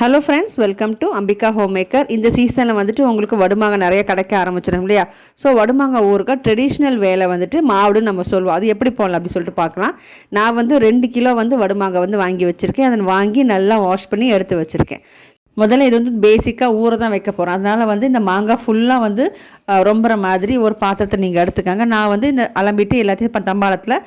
Hello friends, welcome to Ambika home maker. இந்த சீசனில் வந்துட்டு உங்களுக்கு வடுமாங்க நிறைய கிடைக்க ஆரம்பிச்சிடும் இல்லையா? ஸோ வடுமாங்க ஊறுகாய் ட்ரெடிஷ்னல் வேலை வந்துட்டு மாவுடுன்னு நம்ம சொல்லுவோம். அது எப்படி போடலாம் அப்படி சொல்லிட்டு பார்க்கலாம். நான் வந்து 2 கிலோ வந்து வடுமாங்க வந்து வாங்கி வச்சுருக்கேன். அதை வாங்கி நல்லா வாஷ் பண்ணி எடுத்து வச்சுருக்கேன். முதல்ல இது வந்து பேசிக்காக ஊற தான் வைக்க போகிறோம். அதனால் வந்து இந்த மாங்காய் ஃபுல்லாக வந்து ரொம்புற மாதிரி ஒரு பாத்திரத்தை நீங்கள் எடுத்துக்காங்க. நான் வந்து இந்த அலம்பிட்டு எல்லாத்தையும் இப்போ தம்பாளத்தில்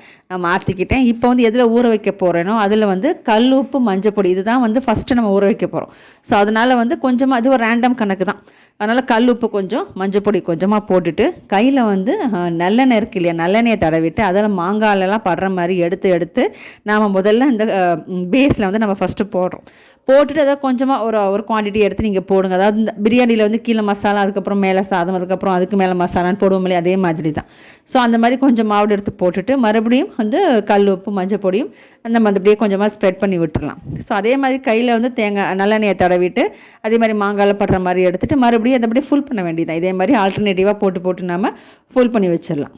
மாற்றிக்கிட்டேன். இப்போ வந்து எதில் ஊற வைக்க போகிறேனோ அதில் வந்து கல் உப்பு மஞ்சப்பொடி இதுதான் வந்து ஃபஸ்ட்டு நம்ம ஊற வைக்க போகிறோம். ஸோ அதனால் வந்து கொஞ்சமாக இது ஒரு ரேண்டம் கணக்கு தான். அதனால் கல் உப்பு கொஞ்சம் மஞ்சப்பொடி கொஞ்சமாக போட்டுட்டு கையில் வந்து நல்லெண்ணெய் இருக்கு இல்லையா, நல்லெண்ணெயை தடவிட்டு அதில் மாங்காயிலலாம் படுற மாதிரி எடுத்து நாம் முதல்ல இந்த பேஸில் வந்து நம்ம ஃபஸ்ட்டு போட்டுட்டு அதை கொஞ்சமாக ஒரு குவான்டிட்டி எடுத்து நீங்கள் போடுங்க. அதாவது இந்த பிரியாணியில் வந்து கீழே மசாலா, அதுக்கப்புறம் மேலே சாதம், அதுக்கப்புறம் அதுக்கு மேலே மசாலான்னு போடுவோம் இல்லையா, அதே மாதிரி தான். ஸோ அந்த மாதிரி கொஞ்சம் மாவு எடுத்து போட்டுட்டு மறுபடியும் வந்து கல் உப்பு மஞ்சள் பொடியும் அந்த மாதிரி அப்படியே கொஞ்சமாக ஸ்ப்ரெட் பண்ணி விட்டுடலாம். ஸோ அதே மாதிரி கையில் வந்து தேங்காய் நல்லெண்ணெயை தடவிட்டு அதே மாதிரி மாங்காயில் படுற மாதிரி எடுத்துகிட்டு மறுபடியும் அதை அப்படியே ஃபுல் பண்ண வேண்டியதான். இதே மாதிரி ஆல்டர்னேட்டிவாக போட்டு நம்ம ஃபுல் பண்ணி வச்சிடலாம்.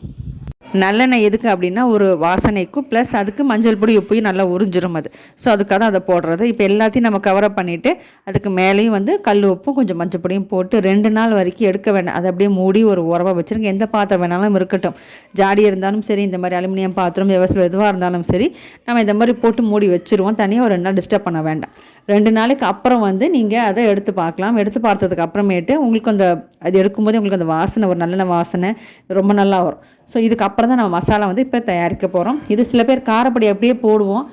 நல்லெண்ணெய் எதுக்கு அப்படின்னா ஒரு வாசனைக்கும் ப்ளஸ் அதுக்கு மஞ்சள் பொடி உப்பையும் நல்லா உறிஞ்சிரும் அது. ஸோ அதுக்காக தான் அதை போடுறது. இப்போ எல்லாத்தையும் நம்ம கவரப் பண்ணிவிட்டு அதுக்கு மேலேயும் வந்து கல் உப்பும் கொஞ்சம் மஞ்சள் பொடியும் போட்டு 2 நாள் வரைக்கும் எடுக்க வேண்டாம். அதை அப்படியே மூடி ஒரு உரமாக வச்சுருங்க. எந்த பாத்திரம் வேணாலும் இருக்கட்டும், ஜாடி இருந்தாலும் சரி, இந்த மாதிரி அலுமினியம் பாத்திரம் எதுவாக இருந்தாலும் சரி, நம்ம இந்த மாதிரி போட்டு மூடி வச்சுருவோம். தனியாக ஒரு 2 நாள் டிஸ்டர்ப் பண்ண வேண்டாம். 2 நாளைக்கு அப்புறம் வந்து நீங்கள் அதை எடுத்து பார்க்கலாம். எடுத்து பார்த்ததுக்கு அப்புறமேட்டு உங்களுக்கு அது எடுக்கும்போது உங்களுக்கு அந்த வாசனை ஒரு நல்லெண்ணெய் வாசனை ரொம்ப நல்லா வரும். ஸோ இதுக்கப்புறம் தான் நம்ம மசாலா வந்து இப்போ தயாரிக்க போகிறோம். இது சில பேர் காரப்பொடி அப்படியே போடுவோம்,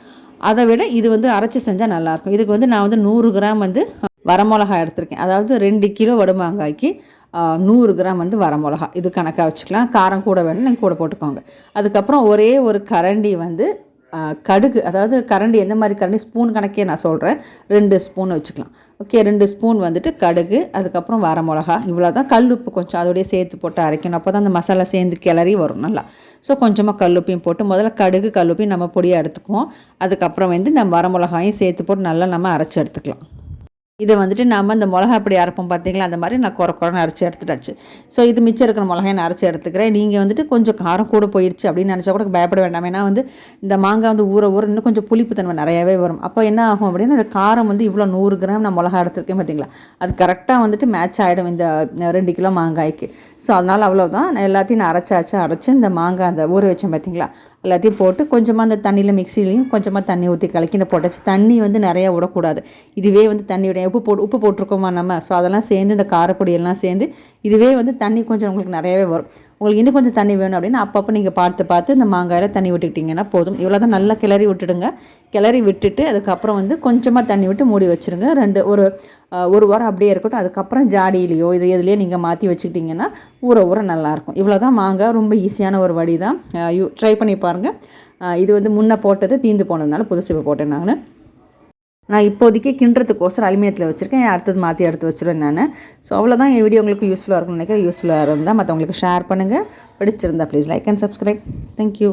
அதை விட இது வந்து அரைச்சி செஞ்சால் நல்லாயிருக்கும். இதுக்கு வந்து நான் வந்து 100 கிராம் வந்து வரமிளகா எடுத்திருக்கேன். அதாவது 2 கிலோ வடுமாங்காய்க்கு 100 கிராம் வந்து வரமிளகா, இது கணக்காக வச்சுக்கலாம். காரம் கூட வேணும், நீங்கள் கூட போட்டுக்கோங்க. அதுக்கப்புறம் ஒரே ஒரு கரண்டி வந்து கடுகு, அதாவது கரண்டி எந்த மாதிரி கரண்டி, ஸ்பூன் கணக்கே நான் சொல்கிறேன், 2 ஸ்பூன் வச்சுக்கலாம். ஓகே, 2 ஸ்பூன் வந்துட்டு கடுகு, அதுக்கப்புறம் வரமிளகா, இவ்வளோ தான். கல் உப்பு கொஞ்சம் அதோடய சேர்த்து போட்டு அரைக்கணும். அப்போ தான் அந்த மசாலா சேர்ந்து கிளறி வரும் நல்லா. ஸோ கொஞ்சமாக கல்லுப்பையும் போட்டு முதல்ல கடுகு கல்லுப்பையும் நம்ம பொடியாக எடுத்துக்குவோம். அதுக்கப்புறம் வந்து நம்ம வரமிளகாயும் சேர்த்து போட்டு நல்லா நம்ம அரைச்சி எடுத்துக்கலாம். இதை வந்துட்டு நம்ம இந்த மிளகா அப்படி அரைப்போம் பார்த்தீங்களா, அந்த மாதிரி நான் குறைன்னு அரைச்சி எடுத்துட்டாச்சு. ஸோ இது மிச்சம் இருக்கிற மிளகாயை நான் அரைச்சி எடுத்துக்கிறேன். நீங்கள் வந்துட்டு கொஞ்சம் காரம் கூட போயிடுச்சு அப்படின்னு நினச்சா கூட பயப்பட வேண்டாம். ஏன்னா வந்து இந்த மாங்காய் வந்து ஊற இன்னும் கொஞ்சம் புளிப்பு தன்மை நிறையாவே வரும். அப்போ என்ன ஆகும் அப்படின்னா, அந்த காரம் வந்து இவ்வளோ 100 கிராம் நான் மிளகா எடுத்துருக்கேன் பார்த்தீங்களா, அது கரெக்டாக வந்துட்டு மேட்ச் ஆகிடும் இந்த 2 கிலோ மாங்காய்க்கு. ஸோ அதனால் அவ்வளோதான். நான் எல்லாத்தையும் நான் அரைச்சி இந்த மாங்காய் அந்த ஊற வச்சேன் பார்த்தீங்களா, எல்லாத்தையும் போட்டு கொஞ்சமாக அந்த தண்ணியில் மிக்சிலையும் கொஞ்சமாக தண்ணி ஊற்றி கலக்கின போட்டாச்சு. தண்ணி வந்து நிறையா விடக்கூடாது. இதுவே வந்து தண்ணி விட உப்பு போட்டிருக்கோமா நம்ம, ஸோ அதெல்லாம் சேர்ந்து இந்த காரப்பொடியெல்லாம் சேர்ந்து இதுவே வந்து தண்ணி கொஞ்சம் உங்களுக்கு நிறையாவே வரும். உங்களுக்கு இன்னும் கொஞ்சம் தண்ணி வேணும் அப்படின்னா அப்பப்போ நீங்கள் பார்த்து இந்த மாங்காயில் தண்ணி விட்டுக்கிட்டிங்கன்னா போதும். இவ்வளோ தான். நல்லா கிளறி விட்டுடுங்க. கிளறி விட்டுட்டு அதுக்கப்புறம் வந்து கொஞ்சமாக தண்ணி விட்டு மூடி வச்சுருங்க. ஒரு வாரம் அப்படியே இருக்கட்டும். அதுக்கப்புறம் ஜாடியிலையோ எதுலேயோ நீங்கள் மாற்றி வச்சுக்கிட்டிங்கன்னா ஊற நல்லாயிருக்கும். இவ்வளோ தான். மாங்காய் ரொம்ப ஈஸியான ஒரு வழி தான். ட்ரை பண்ணி பாருங்கள். இது வந்து முன்னே போட்டது தீந்து போனதுனால புதுசு இப்போ போட்டேன் நான் இப்போதைக்கு கிண்டுறதுக்கோசரம் அலுமினியத்தில் வச்சுருக்கேன். அடுத்தது மாற்றி எடுத்து வச்சுருவேன் நான். ஸோ அவ்வளோதான். என் வீடியோ உங்களுக்கு யூஸ்ஃபுல்லாக இருக்கும்னு நினைக்கிறேன். யூஸ்ஃபுல்லாக இருந்தால் மற்றவங்களுக்கு ஷேர் பண்ணுங்கள். பிடிச்சிருந்தா please like and subscribe. Thank you.